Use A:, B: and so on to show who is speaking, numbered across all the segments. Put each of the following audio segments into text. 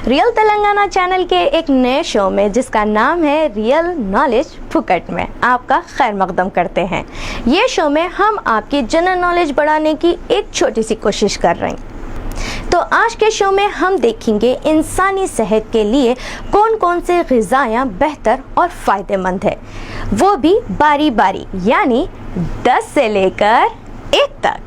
A: Real Telangana channel के एक नए शो में जिसका नाम है रियल नॉलेज फुकट में आपका खैर मकदम करते हैं। ये शो में हम आपकी जनरल नॉलेज बढ़ाने की एक छोटी सी कोशिश कर रहे हैं। तो आज के शो में हम देखेंगे इंसानी सेहत के लिए कौन कौन से ग़िज़ायाँ बेहतर और फ़ायदेमंद है, वो भी बारी बारी, यानी 10 से लेकर 1 तक।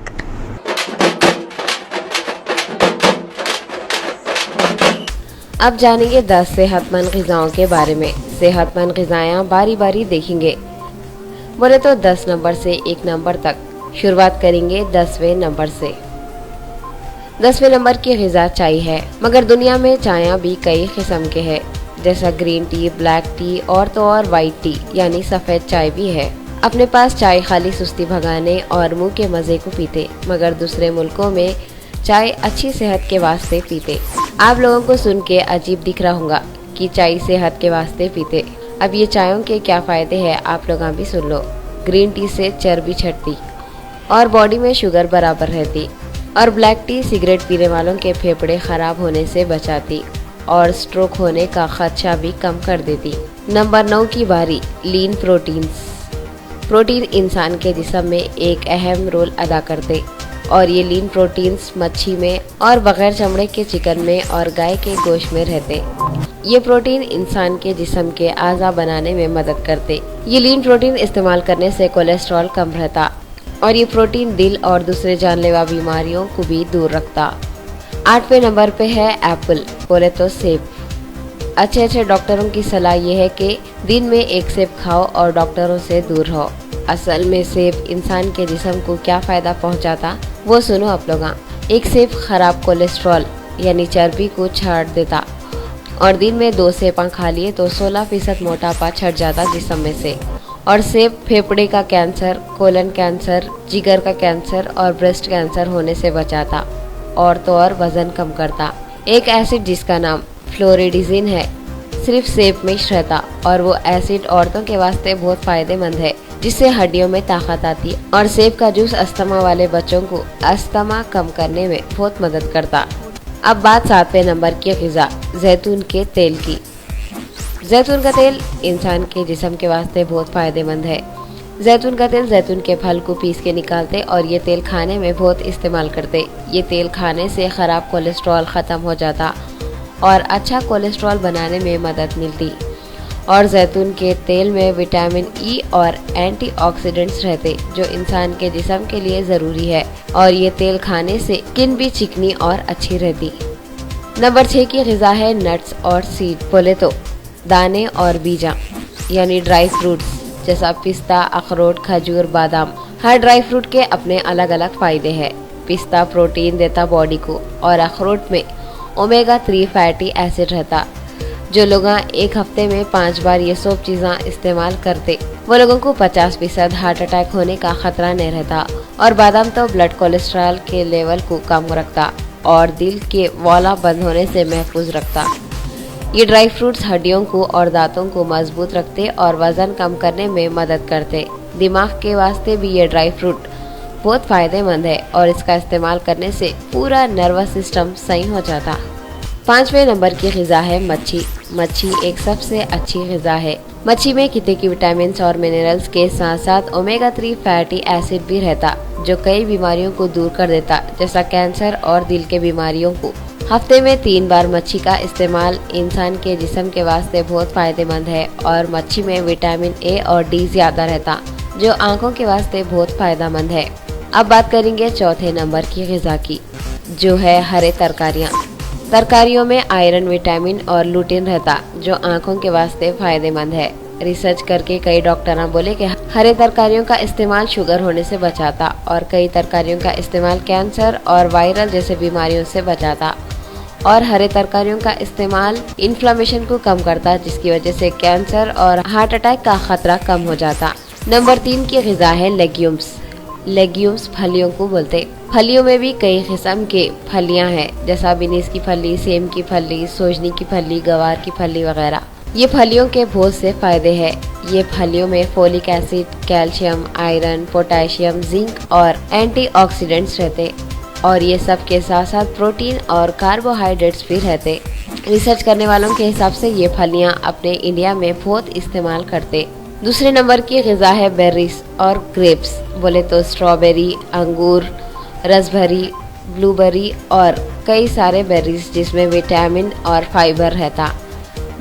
B: अब जानेंगे 10 सेहतमंद ग़िज़ाओं के बारे में। सेहतमंद ग़िज़ायाँ बारी बारी देखेंगे। बोले तो 10 नंबर से 1 नंबर तक। शुरुआत करेंगे 10वें नंबर से। 10वें नंबर की ग़िज़ा चाय है, मगर दुनिया में चायाँ भी कई किस्म के हैं, जैसा ग्रीन टी, ब्लैक टी और तो और वाइट टी यानी सफ़ेद चाय भी है। अपने पास चाय खाली सुस्ती भगाने और मुंह के मज़े को पीते, मगर दूसरे मुल्कों में चाय अच्छी सेहत के वास्ते पीते। आप लोगों को सुन के अजीब दिख रहा होगा कि चाय सेहत के वास्ते पीते। अब ये चायों के क्या फ़ायदे हैं आप लोग भी सुन लो। ग्रीन टी से चर्बी छटती और बॉडी में शुगर बराबर रहती, और ब्लैक टी सिगरेट पीने वालों के फेफड़े ख़राब होने से बचाती और स्ट्रोक होने का खदशा भी कम कर देती। नंबर 9 की बारी। लीन प्रोटीन्स। प्रोटीन इंसान के जिस्म में एक अहम रोल अदा करते, और ये लीन प्रोटीन्स मच्छी में और बगैर चमड़े के चिकन में और गाय के गोश्त में रहते। ये प्रोटीन इंसान के जिस्म के आज़ा बनाने में मदद करते। ये लीन प्रोटीन इस्तेमाल करने से कोलेस्ट्रॉल कम रहता, और ये प्रोटीन दिल और दूसरे जानलेवा बीमारियों को भी दूर रखता। 8वें नंबर पे है एप्पल, बोले तो सेब। अच्छे डॉक्टरों की सलाह ये है कि दिन में 1 सेब खाओ और डॉक्टरों से दूर रहो। असल में सेब इंसान के जिस्म को क्या फ़ायदा पहुंचाता वो सुनो आप लोग। एक सेब खराब कोलेस्ट्रॉल यानी चर्बी को छाड़ देता, और दिन में 2 सेब खा लिए तो 16% मोटापा छट जाता जिस्म में से। और सेब फेफड़े का कैंसर, कोलन कैंसर, जिगर का कैंसर और ब्रेस्ट कैंसर होने से बचाता, और तो और वज़न कम करता। एक एसिड जिसका नाम फ्लोरिडिजिन है सिर्फ सेब में ही रहता, और वो एसिड औरतों के वास्ते बहुत फ़ायदेमंद है, जिससे हड्डियों में ताकत आती। और सेब का जूस अस्थमा वाले बच्चों को अस्थमा कम करने में बहुत मदद करता। अब बात 7वें नंबर की ग़िज़ा जैतून के तेल की। जैतून का तेल इंसान के जिस्म के वास्ते बहुत फ़ायदेमंद है। जैतून का तेल जैतून के फल को पीस के निकालते, और ये तेल खाने में बहुत इस्तेमाल करते। ये तेल खाने से ख़राब कोलेस्ट्रॉल ख़त्म हो जाता और अच्छा कोलेस्ट्रॉल बनाने में मदद मिलती। और जैतून के तेल में विटामिन ई और एंटीऑक्सीडेंट्स रहते, जो इंसान के जिस्म के लिए ज़रूरी है, और ये तेल खाने से स्किन भी चिकनी और अच्छी रहती। नंबर 6 की ग़िज़ा है नट्स और सीड, बोले तो दाने और बीजा यानी ड्राई फ्रूट्स, जैसा पिस्ता, अखरोट, खजूर, बादाम। हर ड्राई फ्रूट के अपने अलग अलग फ़ायदे हैं। पिस्ता प्रोटीन देता बॉडी को, और अखरोट में ओमेगा 3 फैटी एसिड रहता। जो लोग 1 हफ्ते में 5 बार ये सब चीज़ें इस्तेमाल करते, वो लोगों को 50% हार्ट अटैक होने का खतरा नहीं रहता। और बादाम तो ब्लड कोलेस्ट्रॉल के लेवल को कम रखता और दिल के वाला बंद होने से महफूज रखता। ये ड्राई फ्रूट्स हड्डियों को और दांतों को मजबूत रखते और वज़न कम करने में मदद करते। दिमाग के वास्ते भी ये ड्राई फ्रूट बहुत फ़ायदेमंद है, और इसका इस्तेमाल करने से पूरा नर्वस सिस्टम सही हो जाता। 5वें नंबर की ग़िज़ा है मच्छी। मच्छी एक सबसे अच्छी ग़िज़ा है। मच्छी में कितने की विटामिन और मिनरल्स के साथ साथ ओमेगा 3 फैटी एसिड भी रहता, जो कई बीमारियों को दूर कर देता, जैसा कैंसर और दिल के बीमारियों को। हफ्ते में 3 बार मच्छी का इस्तेमाल इंसान के जिस्म के वास्ते बहुत फ़ायदेमंद है, और मच्छी में विटामिन ए और डी ज़्यादा रहता, जो आँखों के वास्ते बहुत फ़ायदेमंद है। अब बात करेंगे 4थे नंबर की ग़िज़ा की, जो है हरे तरकारियाँ। तरकारियों में आयरन, विटामिन और लूटिन रहता, जो आँखों के वास्ते फ़ायदेमंद है। रिसर्च करके कई डॉक्टर बोले कि हरे तरकारियों का इस्तेमाल शुगर होने से बचाता, और कई तरकारियों का इस्तेमाल कैंसर और वायरल जैसे बीमारियों से बचाता। और हरे तरकारियों का इस्तेमाल इन्फ्लेमेशन को कम करता, जिसकी वजह से कैंसर और हार्ट अटैक का खतरा कम हो जाता। नंबर 3 की ग़िज़ा है लेग्यूम्स। लेग्यूम्स फलियों को बोलते। फलियों में भी कई किस्म के फलियां हैं, जैसा बीन्स की फली, सेम की फली, सोजनी की फली, गवार की फली वगैरह। ये फलियों के बहुत से फायदे हैं। ये फलियों में folic acid, calcium, iron, potassium, zinc और एंटीऑक्सीडेंट्स रहते, और ये सब के साथ साथ प्रोटीन और कार्बोहाइड्रेट्स भी रहते। रिसर्च करने वालों के हिसाब से ये फलियां अपने इंडिया में बहुत इस्तेमाल करते। दूसरे नंबर की ग़िज़ा है बेरीज और ग्रेप्स। बोले तो स्ट्रॉबेरी, अंगूर, रसभरी, ब्लूबेरी और कई सारे बेरीज जिसमें विटामिन और फाइबर रहता,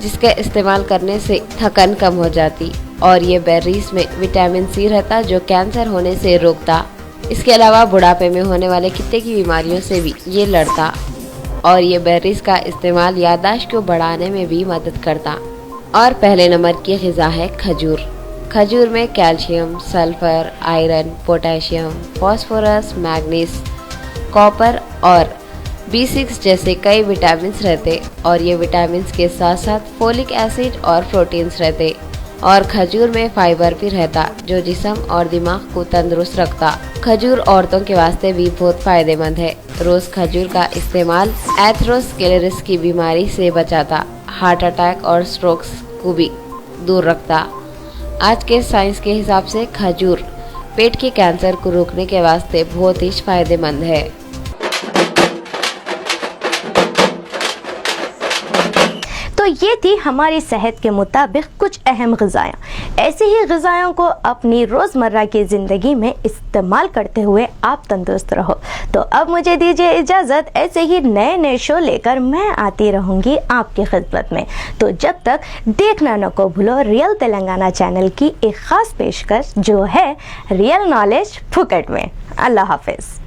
B: जिसके इस्तेमाल करने से थकन कम हो जाती। और ये बेरीज में विटामिन सी रहता जो कैंसर होने से रोकता। इसके अलावा बुढ़ापे में होने वाले कितने की बीमारियों से भी ये लड़ता। और ये बेरीज का इस्तेमाल याददाश्त को बढ़ाने में भी मदद करता। और पहले नंबर की ग़िज़ा है खजूर। खजूर में calcium, sulphur, iron, potassium, phosphorus, manganese, copper और B6 जैसे कई विटामिन्स रहते। और ये विटामिन्स के साथ साथ फोलिक एसिड और प्रोटीन्स रहते। और खजूर में फाइबर भी रहता जो जिस्म और दिमाग को तंदुरुस्त रखता। खजूर औरतों के वास्ते भी बहुत फायदेमंद है। रोज खजूर का इस्तेमाल एथेरोस्क्लेरोसिस की बीमारी से बचाता, हार्ट अटैक और स्ट्रोक्स को भी दूर रखता। आज के साइंस के हिसाब से खजूर पेट के कैंसर को रोकने के वास्ते बहुत ही फायदेमंद है।
A: तो ये थी हमारी सेहत के मुताबिक कुछ अहम ग़िज़ाएँ। ऐसी ही ग़िज़ाओं को अपनी रोज़मर्रा की ज़िंदगी में इस्तेमाल करते हुए आप तंदुरुस्त रहो। तो अब मुझे दीजिए इजाज़त, ऐसे ही नए नए शो लेकर मैं आती रहूँगी आपकी खिदमत में। तो जब तक देखना न को भूलो रियल तेलंगाना चैनल की एक ख़ास पेशकश जो है रियल नॉलेज फुकट में। अल्लाह हाफ़िज़।